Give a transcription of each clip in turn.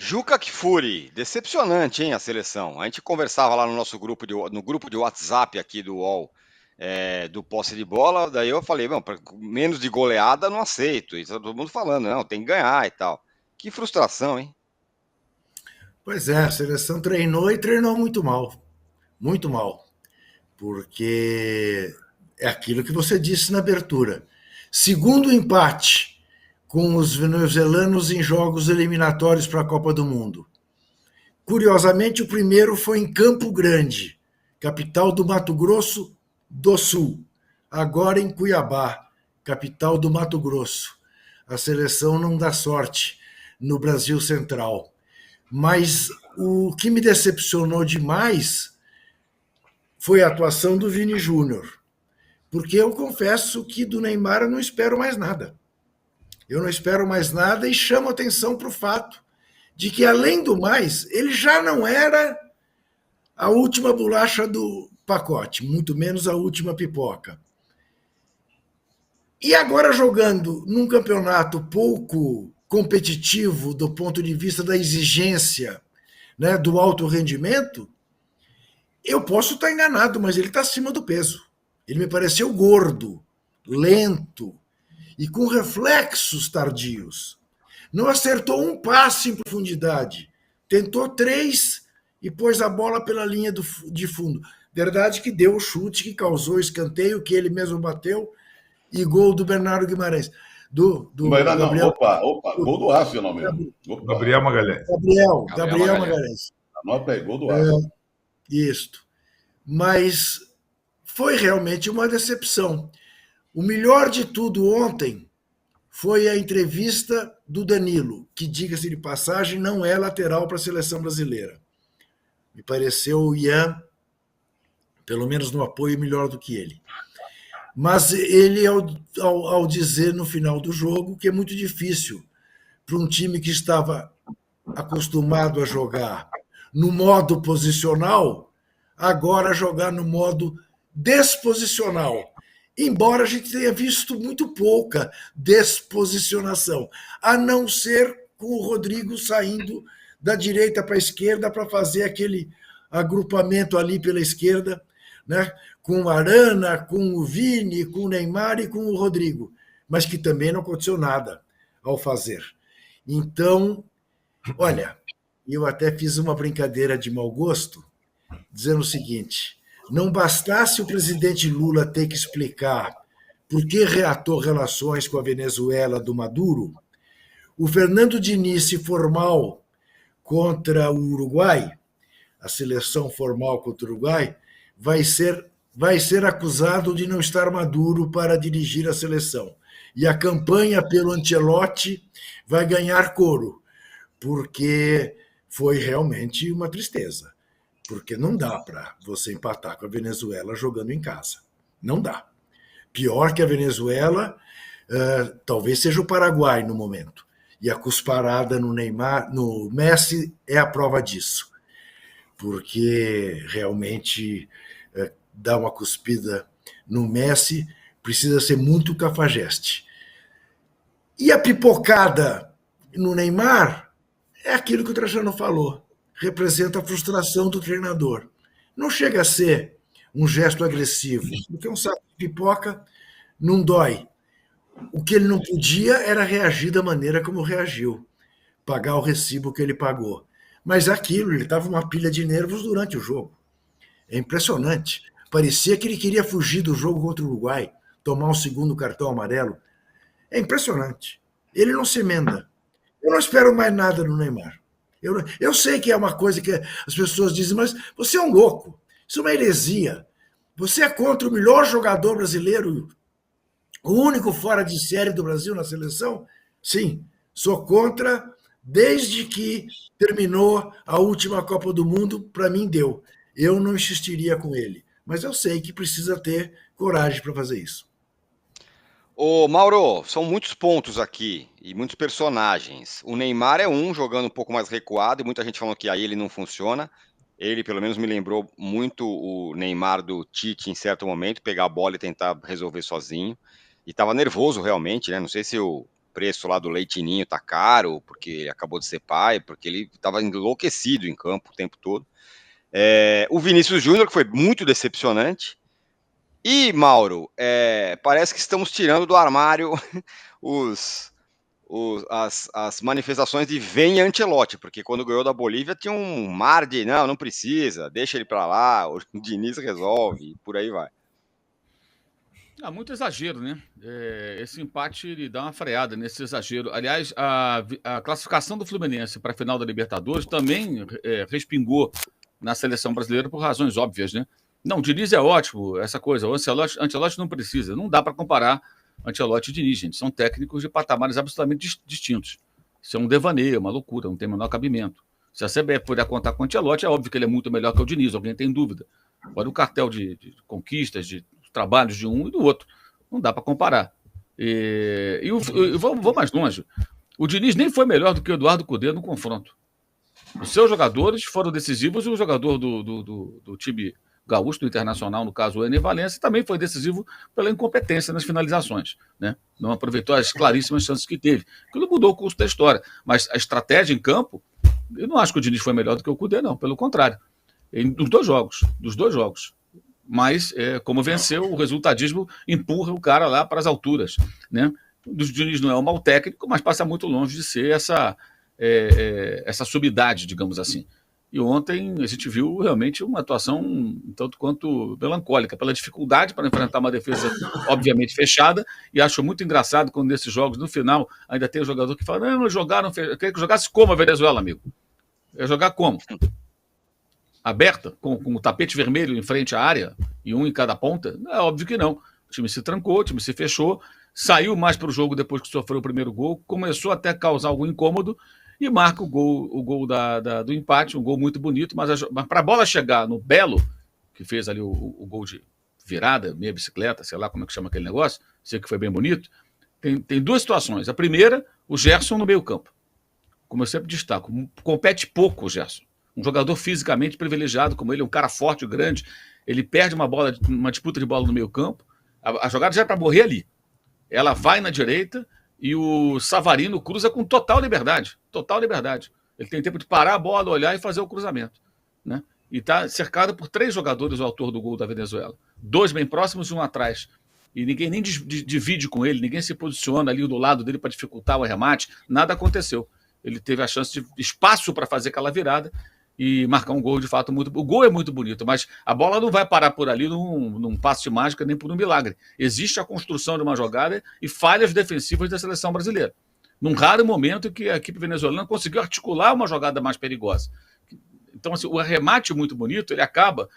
Juca Kfouri, decepcionante, hein, a seleção. A gente conversava lá no nosso grupo no grupo de WhatsApp aqui do UOL, do posse de bola, daí eu falei, menos de goleada não aceito. E tá todo mundo falando, não, tem que ganhar e tal. Que frustração, hein? Pois é, a seleção treinou e treinou muito mal, porque é aquilo que você disse na abertura. Segundo empate com os venezuelanos em jogos eliminatórios para a Copa do Mundo. Curiosamente, o primeiro foi em Campo Grande, capital do Mato Grosso do Sul. Agora em Cuiabá, capital do Mato Grosso. A seleção não dá sorte no Brasil Central. Mas o que me decepcionou demais foi a atuação do Vini Júnior. Porque eu confesso que do Neymar eu não espero mais nada. Eu não espero mais nada e chamo atenção para o fato de que, além do mais, ele já não era a última bolacha do pacote, muito menos a última pipoca. E agora jogando num campeonato pouco competitivo do ponto de vista da exigência, né, do alto rendimento, eu posso estar enganado, mas ele está acima do peso. Ele me pareceu gordo, lento e com reflexos tardios. Não acertou um passe em profundidade. Tentou 3 e pôs a bola pela linha de fundo. Verdade que deu o chute que causou escanteio, que ele mesmo bateu, e gol do Bernardo Guimarães. Do Não, Gabriel. gol do Arsenal mesmo. Gabriel Magalhães. Gabriel Magalhães. Anota aí, gol do Arsenal. Isto. Mas foi realmente uma decepção. O melhor de tudo ontem foi a entrevista do Danilo, que, diga-se de passagem, não é lateral para a seleção brasileira. Me pareceu o Ian, pelo menos no apoio, melhor do que ele. Mas ele, ao dizer no final do jogo que é muito difícil para um time que estava acostumado a jogar no modo posicional, agora jogar no modo desposicional. Embora a gente tenha visto muito pouca desposicionação, a não ser com o Rodrigo saindo da direita para a esquerda para fazer aquele agrupamento ali pela esquerda, né? Com o Arana, com o Vini, com o Neymar e com o Rodrigo, mas que também não aconteceu nada ao fazer. Então, olha, eu até fiz uma brincadeira de mau gosto, dizendo o seguinte: não bastasse o presidente Lula ter que explicar por que reatou relações com a Venezuela do Maduro, o Fernando Diniz, se formal contra o Uruguai, a seleção formal contra o Uruguai, vai ser acusado de não estar maduro para dirigir a seleção. E a campanha pelo Ancelotti vai ganhar coro, porque foi realmente uma tristeza. Porque não dá para você empatar com a Venezuela jogando em casa. Não dá. Pior que a Venezuela, talvez seja o Paraguai no momento. E a cusparada no Neymar, no Messi, é a prova disso. Porque realmente dar uma cuspida no Messi precisa ser muito cafajeste. E a pipocada no Neymar é aquilo que o Trajano falou. Representa a frustração do treinador. Não chega a ser um gesto agressivo, porque um saco de pipoca não dói. O que ele não podia era reagir da maneira como reagiu, pagar o recibo que ele pagou. Mas aquilo, ele estava uma pilha de nervos durante o jogo. É impressionante. Parecia que ele queria fugir do jogo contra o Uruguai, tomar um segundo cartão amarelo. É impressionante. Ele não se emenda. Eu não espero mais nada do Neymar. Eu sei que é uma coisa que as pessoas dizem, mas você é um louco. Isso é uma heresia. Você é contra o melhor jogador brasileiro, o único fora de série do Brasil na seleção? Sim, sou contra desde que terminou a última Copa do Mundo, para mim deu. Eu não insistiria com ele. Mas eu sei que precisa ter coragem para fazer isso. Ô, Mauro, são muitos pontos aqui e muitos personagens. O Neymar é um, jogando um pouco mais recuado, e muita gente falando que aí ele não funciona. Ele, pelo menos, me lembrou muito o Neymar do Tite em certo momento, pegar a bola e tentar resolver sozinho. E estava nervoso realmente, né? Não sei se o preço lá do Leitinho tá caro, porque ele acabou de ser pai, porque ele estava enlouquecido em campo o tempo todo. O Vinícius Júnior, que foi muito decepcionante. E, Mauro, parece que estamos tirando do armário as manifestações de vem Ancelotti, porque quando ganhou da Bolívia tinha um mar de não precisa, deixa ele para lá, o Diniz resolve, e por aí vai. Muito exagero, né? Esse empate ele dá uma freada nesse exagero. Aliás, a classificação do Fluminense para a final da Libertadores também respingou na seleção brasileira por razões óbvias, né? Não, o Diniz é ótimo, essa coisa. O Ancelotti não precisa. Não dá para comparar Ancelotti e Diniz, gente. São técnicos de patamares absolutamente distintos. Isso é um devaneio, uma loucura, não tem o menor cabimento. Se a CBF puder contar com o Ancelotti, é óbvio que ele é muito melhor que o Diniz, alguém tem dúvida. Olha o cartel de conquistas, de trabalhos de um e do outro. Não dá para comparar. Vou mais longe. O Diniz nem foi melhor do que o Eduardo Cudê no confronto. Os seus jogadores foram decisivos e o jogador do time gaúcho, do Internacional, no caso o Ener Valencia, também foi decisivo pela incompetência nas finalizações. Né? Não aproveitou as claríssimas chances que teve. Aquilo mudou o curso da história. Mas a estratégia em campo, eu não acho que o Diniz foi melhor do que o Cudê, não. Pelo contrário. Dos dois jogos. Mas, como venceu, o resultadismo empurra o cara lá para as alturas. Né? O Diniz não é um mau técnico, mas passa muito longe de ser essa subidade, digamos assim. E ontem a gente viu realmente uma atuação um tanto quanto melancólica, pela dificuldade para enfrentar uma defesa obviamente fechada, e acho muito engraçado quando nesses jogos, no final, ainda tem um jogador que fala, não, jogaram, eu queria que jogasse como a Venezuela, amigo. É jogar como? Aberta, com o tapete vermelho em frente à área, e um em cada ponta? É óbvio que não. O time se trancou, o time se fechou, saiu mais para o jogo depois que sofreu o primeiro gol, começou até a causar algum incômodo, e marca o gol do empate, um gol muito bonito, mas para a bola chegar no Belo, que fez ali o gol de virada, meia bicicleta, sei lá como é que chama aquele negócio, sei que foi bem bonito, tem duas situações. A primeira, o Gerson no meio campo. Como eu sempre destaco, compete pouco o Gerson. Um jogador fisicamente privilegiado como ele, um cara forte, grande, ele perde uma disputa de bola no meio campo, a jogada já é para morrer ali. Ela vai na direita e o Savarino cruza com total liberdade. Total liberdade. Ele tem tempo de parar a bola, olhar e fazer o cruzamento. Né? E está cercado por 3 jogadores, o autor do gol da Venezuela. 2 bem próximos e 1 atrás. E ninguém nem divide com ele, ninguém se posiciona ali do lado dele para dificultar o arremate. Nada aconteceu. Ele teve a chance de espaço para fazer aquela virada e marcar um gol de fato muito. O gol é muito bonito, mas a bola não vai parar por ali num passo de mágica nem por um milagre. Existe a construção de uma jogada e falhas defensivas da seleção brasileira. Num raro momento que a equipe venezuelana conseguiu articular uma jogada mais perigosa. Então, assim, o arremate muito bonito, ele acaba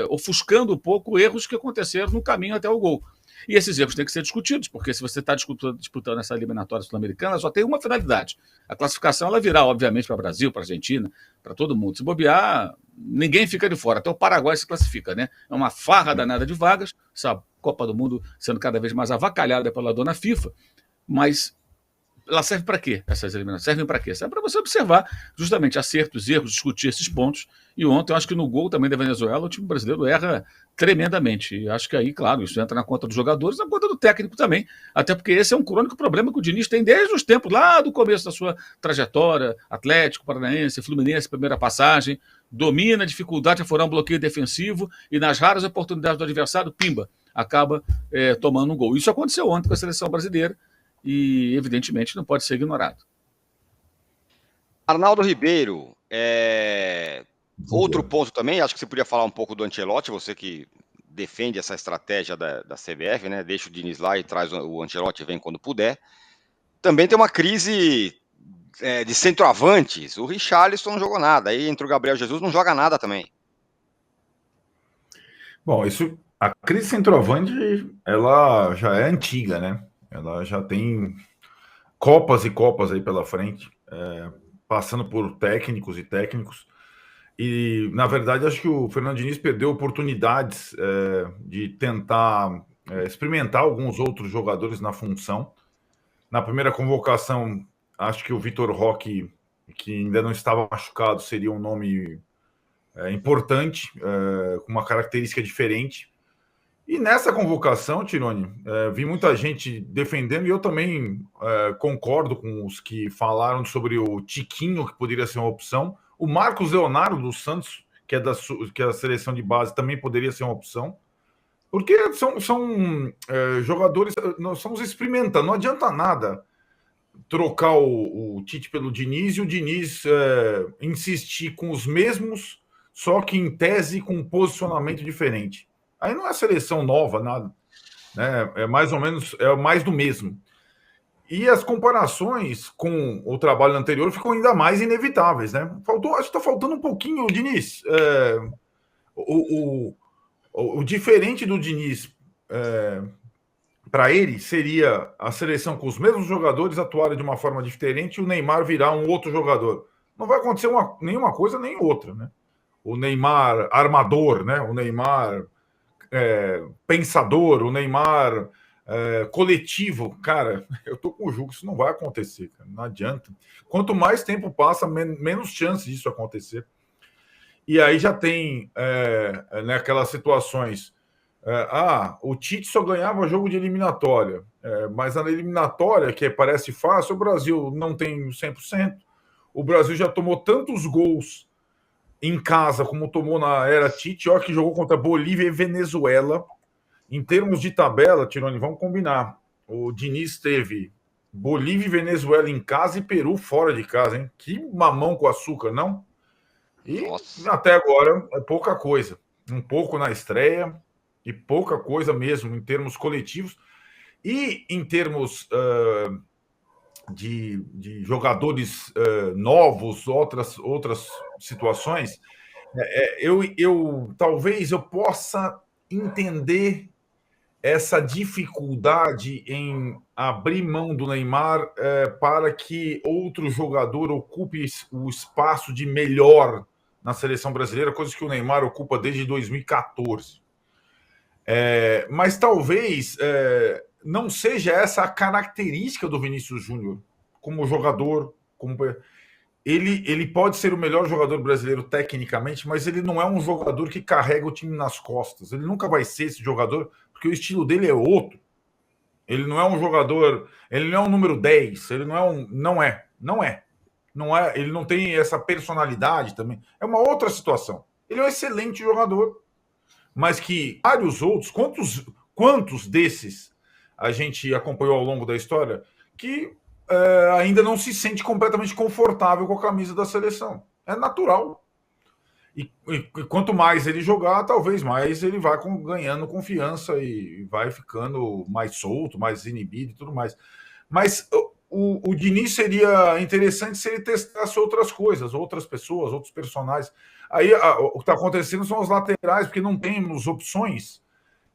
ofuscando um pouco erros que aconteceram no caminho até o gol. E esses erros têm que ser discutidos, porque se você está disputando essa eliminatória sul-americana, só tem uma finalidade. A classificação ela virá, obviamente, para o Brasil, para a Argentina, para todo mundo. Se bobear, ninguém fica de fora. Até o Paraguai se classifica, né? É uma farra danada de vagas, essa Copa do Mundo sendo cada vez mais avacalhada pela dona FIFA, mas ela serve para quê? Essas eliminações servem para quê? Serve para você observar justamente acertos, erros, discutir esses pontos. E ontem, eu acho que no gol também da Venezuela, o time brasileiro erra tremendamente. E acho que aí, claro, isso entra na conta dos jogadores, na conta do técnico também. Até porque esse é um crônico problema que o Diniz tem desde os tempos, lá do começo da sua trajetória, Atlético Paranaense, Fluminense, primeira passagem, domina a dificuldade de furar um bloqueio defensivo e nas raras oportunidades do adversário, pimba, acaba tomando um gol. Isso aconteceu ontem com a seleção brasileira e, evidentemente, não pode ser ignorado. Arnaldo Ribeiro, outro ponto também, acho que você podia falar um pouco do Ancelotti, você que defende essa estratégia da CBF, né? Deixa o Diniz lá e traz o Ancelotti, vem quando puder. Também tem uma crise de centroavantes. O Richarlison não jogou nada, aí entre o Gabriel Jesus não joga nada também. Bom, a crise centroavante, ela já é antiga, né? Ela já tem copas e copas aí pela frente, passando por técnicos e técnicos. E, na verdade, acho que o Fernando Diniz perdeu oportunidades de tentar experimentar alguns outros jogadores na função. Na primeira convocação, acho que o Vitor Roque, que ainda não estava machucado, seria um nome importante, com uma característica diferente. E nessa convocação, Tironi, vi muita gente defendendo, e eu também concordo com os que falaram sobre o Tiquinho, que poderia ser uma opção. O Marcos Leonardo dos Santos, que é da seleção de base, também poderia ser uma opção. Porque são jogadores, nós estamos experimentando, não adianta nada trocar o Tite pelo Diniz e o Diniz insistir com os mesmos, só que em tese com um posicionamento diferente. Aí não é seleção nova, nada. Né? É mais ou menos, é mais do mesmo. E as comparações com o trabalho anterior ficam ainda mais inevitáveis. Né? Acho que está faltando um pouquinho, Diniz. O diferente do Diniz para ele seria a seleção com os mesmos jogadores atuarem de uma forma diferente e o Neymar virar um outro jogador. Não vai acontecer nenhuma coisa nem outra. Né? O Neymar armador, né? O Neymar pensador, o Neymar coletivo. Cara, eu tô com o Juca, isso não vai acontecer, cara, não adianta. Quanto mais tempo passa, menos chance disso acontecer. E aí já tem aquelas situações. O Tite só ganhava jogo de eliminatória, mas na eliminatória, que parece fácil, o Brasil não tem 100%. O Brasil já tomou tantos gols em casa, como tomou na era Tite, ó, que jogou contra Bolívia e Venezuela. Em termos de tabela, Tironi, vamos combinar. O Diniz teve Bolívia e Venezuela em casa e Peru fora de casa, hein? Que mamão com açúcar, não? E Nossa. Até agora é pouca coisa. Um pouco na estreia e pouca coisa mesmo em termos coletivos. E em termos de jogadores novos, outras situações, talvez eu possa entender essa dificuldade em abrir mão do Neymar para que outro jogador ocupe o espaço de melhor na seleção brasileira, coisa que o Neymar ocupa desde 2014. Mas talvez não seja essa a característica do Vinícius Júnior como jogador. Ele pode ser o melhor jogador brasileiro tecnicamente, mas ele não é um jogador que carrega o time nas costas. Ele nunca vai ser esse jogador, porque o estilo dele é outro. Ele não é um jogador, ele não é um número 10, ele não é. Ele não tem essa personalidade também. É uma outra situação. Ele é um excelente jogador, mas que vários outros, quantos desses a gente acompanhou ao longo da história, que ainda não se sente completamente confortável com a camisa da seleção. É natural. E quanto mais ele jogar, talvez mais ele vá ganhando confiança e vai ficando mais solto, mais inibido e tudo mais. Mas o Diniz seria interessante se ele testasse outras coisas, outras pessoas, outros personagens. Aí o que está acontecendo são as laterais, porque não temos opções.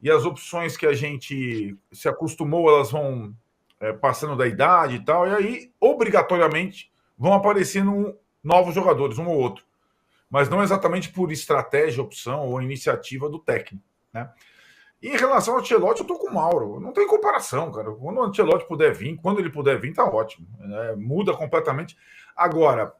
E as opções que a gente se acostumou, elas vão passando da idade e tal, e aí, obrigatoriamente, vão aparecendo novos jogadores, um ou outro. Mas não exatamente por estratégia, opção ou iniciativa do técnico. Né? E em relação ao Ancelotti, eu tô com o Mauro. Não tem comparação, cara. Quando o Ancelotti puder vir, quando ele puder vir, tá ótimo. Muda completamente. Agora,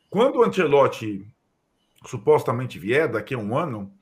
quando o Ancelotti supostamente vier, daqui a um ano,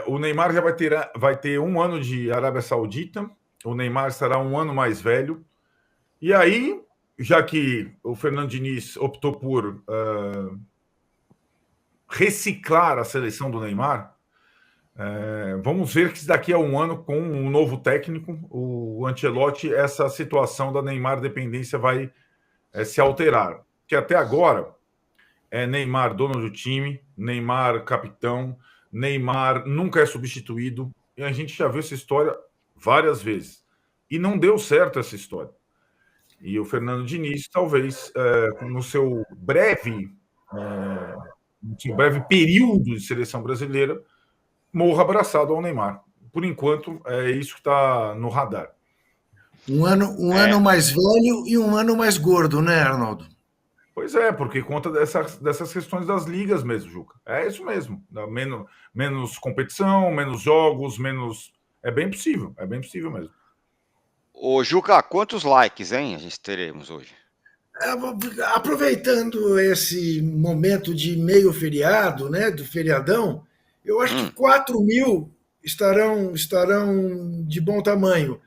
o Neymar já vai ter 1 ano de Arábia Saudita. O Neymar estará 1 ano mais velho. E aí, já que o Fernando Diniz optou por reciclar a seleção do Neymar, vamos ver que daqui a 1 ano, com um novo técnico, o Ancelotti, essa situação da Neymar dependência vai se alterar. Porque até agora é Neymar dono do time, Neymar capitão, Neymar nunca é substituído. E a gente já viu essa história várias vezes. E não deu certo essa história. E o Fernando Diniz, talvez, no seu breve período de seleção brasileira, morra abraçado ao Neymar. Por enquanto, é isso que está no radar. Um ano mais velho e 1 ano mais gordo, né, Arnaldo? Pois é, porque conta dessas questões das ligas mesmo, Juca. É isso mesmo. Menos competição, menos jogos, menos... É bem possível mesmo. Ô, Juca, quantos likes, hein, a gente teremos hoje? Aproveitando esse momento de meio feriado, né, do feriadão, eu acho que 4 mil estarão de bom tamanho.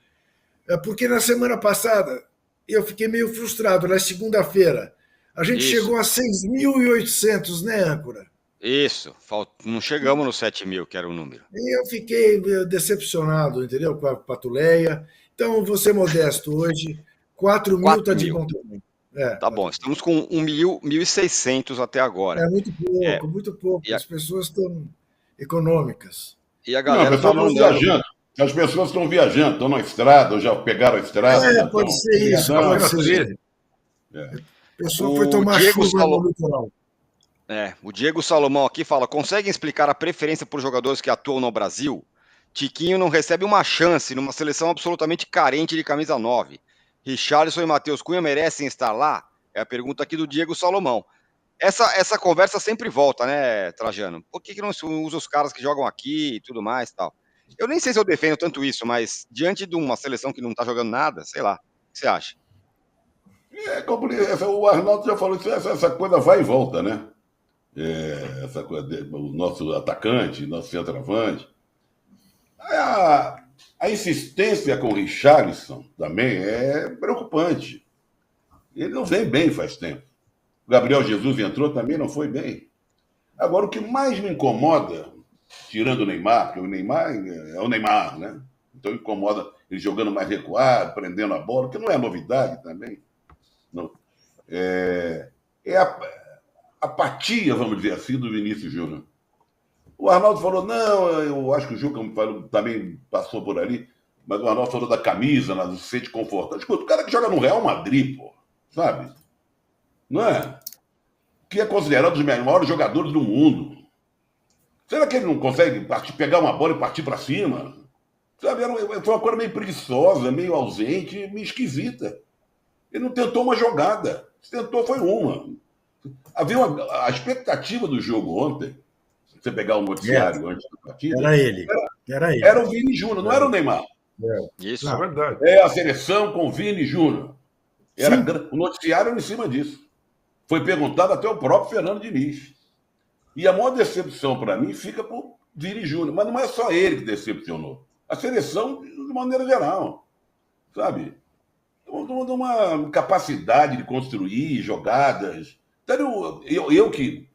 Porque na semana passada eu fiquei meio frustrado, na segunda-feira. A gente chegou a 6.800, né, âncora? Isso, não chegamos no 7.000, que era o número. E eu fiquei decepcionado, entendeu? Com a Patuleia. Então, vou ser modesto hoje. 4.000 está de bom tamanho. Tá bom, estamos com 1.600 até agora. É muito pouco, muito pouco. As pessoas estão econômicas. E a galera está viajando. As pessoas estão viajando, estão na estrada, ou já pegaram a estrada. Pode ser isso. Pode ser. A pessoa foi tomar chuva no litoral. O Diego Salomão aqui fala: conseguem explicar a preferência por jogadores que atuam no Brasil? Tiquinho não recebe uma chance numa seleção absolutamente carente de camisa 9. Richarlison e Matheus Cunha merecem estar lá? É a pergunta aqui do Diego Salomão. Essa conversa sempre volta, né, Trajano? Por que não usa os caras que jogam aqui e tudo mais e tal? Eu nem sei se eu defendo tanto isso, mas diante de uma seleção que não tá jogando nada, sei lá. O que você acha? O Arnaldo já falou isso, essa coisa vai e volta, né? Essa coisa o nosso atacante, nosso centroavante. A insistência com o Richarlison também é preocupante. Ele não vem bem faz tempo. O Gabriel Jesus entrou também, não foi bem. Agora, o que mais me incomoda, tirando o Neymar, porque o Neymar é o Neymar, né? Então incomoda ele jogando mais recuado, prendendo a bola, que não é novidade também. Não. É a apatia, vamos dizer assim, do Vinícius Júnior. O Arnaldo falou, não, eu acho que o Juca também passou por ali, mas o Arnaldo falou da camisa, do se sente confortável. Escuta, o cara que joga no Real Madrid, pô, sabe? Não é? Que é considerado um dos maiores jogadores do mundo. Será que ele não consegue pegar uma bola e partir para cima? Sabe, foi uma coisa meio preguiçosa, meio ausente, meio esquisita. Ele não tentou uma jogada. Se tentou, foi uma. Havia a expectativa do jogo ontem, se você pegar o noticiário antes da partida... Era ele. Era o Vini Júnior, não era o Neymar. Isso. É verdade. É a seleção com o Vini Júnior. O noticiário era em cima disso. Foi perguntado até o próprio Fernando Diniz. E a maior decepção para mim fica por Vini Júnior. Mas não é só ele que decepcionou. A seleção, de maneira geral. Sabe? De uma capacidade de construir jogadas. Então, eu que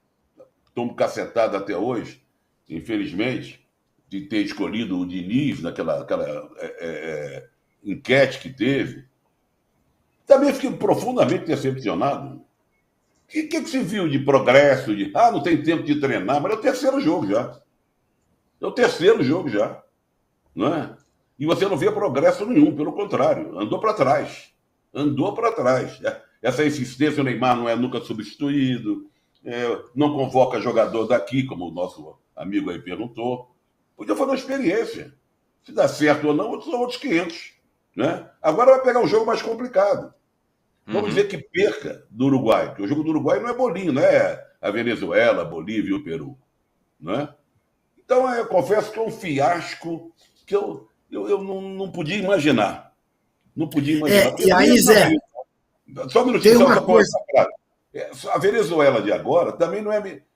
estou cacetado até hoje, infelizmente, de ter escolhido o Diniz naquela enquete que teve, também fiquei profundamente decepcionado. O que se viu de progresso? Não tem tempo de treinar, mas é o terceiro jogo já. Não é? E você não vê progresso nenhum, pelo contrário, andou para trás. Essa insistência, o Neymar não é nunca substituído, não convoca jogador daqui, como o nosso amigo aí perguntou. Podia fazer uma experiência. Se dá certo ou não, são outros 500. Né? Agora vai pegar um jogo mais complicado. Vamos dizer que perca do Uruguai, porque o jogo do Uruguai não é bolinho, não é a Venezuela, a Bolívia e o Peru. Né? Então, eu confesso que é um fiasco que eu não podia imaginar. Não podia imaginar. E aí, Zé... Só um minutinho, só para coisa... A Venezuela de agora também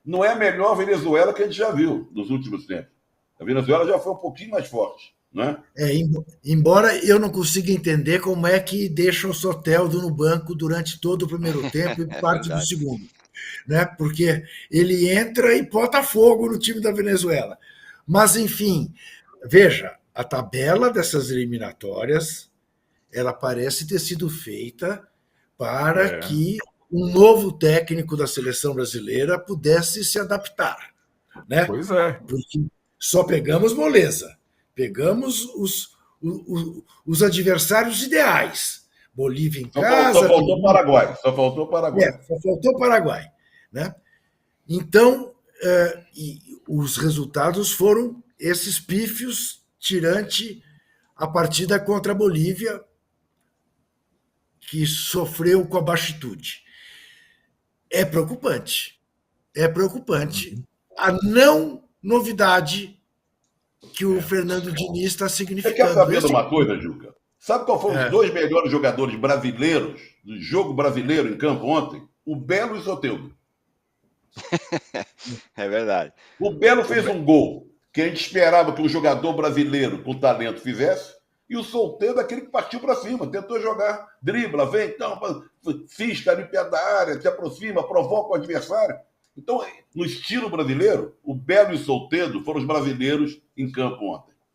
não é a melhor Venezuela que a gente já viu nos últimos tempos. A Venezuela já foi um pouquinho mais forte. Né? Embora eu não consiga entender como é que deixa o Soteldo no banco durante todo o primeiro tempo e parte do segundo. Né? Porque ele entra e bota fogo no time da Venezuela. Mas, enfim, veja, a tabela dessas eliminatórias, ela parece ter sido feita para que um novo técnico da seleção brasileira pudesse se adaptar. Né? Pois é. Porque só pegamos moleza. Pegamos os adversários ideais. Bolívia em casa... Só faltou o Paraguai. Só faltou o Paraguai. Né? Então, os resultados foram esses pífios tirante a partida contra a Bolívia, que sofreu com a baixitude. É preocupante. A não novidade que o Fernando Diniz está significando. Você quer saber de uma coisa, Juca? Sabe qual foram os dois melhores jogadores brasileiros do jogo brasileiro em campo ontem? O Belo e o Soteldo. É verdade. O Belo fez um gol que a gente esperava que um jogador brasileiro com talento fizesse, e o Soteldo, aquele que partiu para cima, tentou jogar, dribla, vem, então, fisca ali perto da área, se aproxima, provoca o adversário. Então, no estilo brasileiro, o Belo e o Soteldo foram os brasileiros em campo ontem.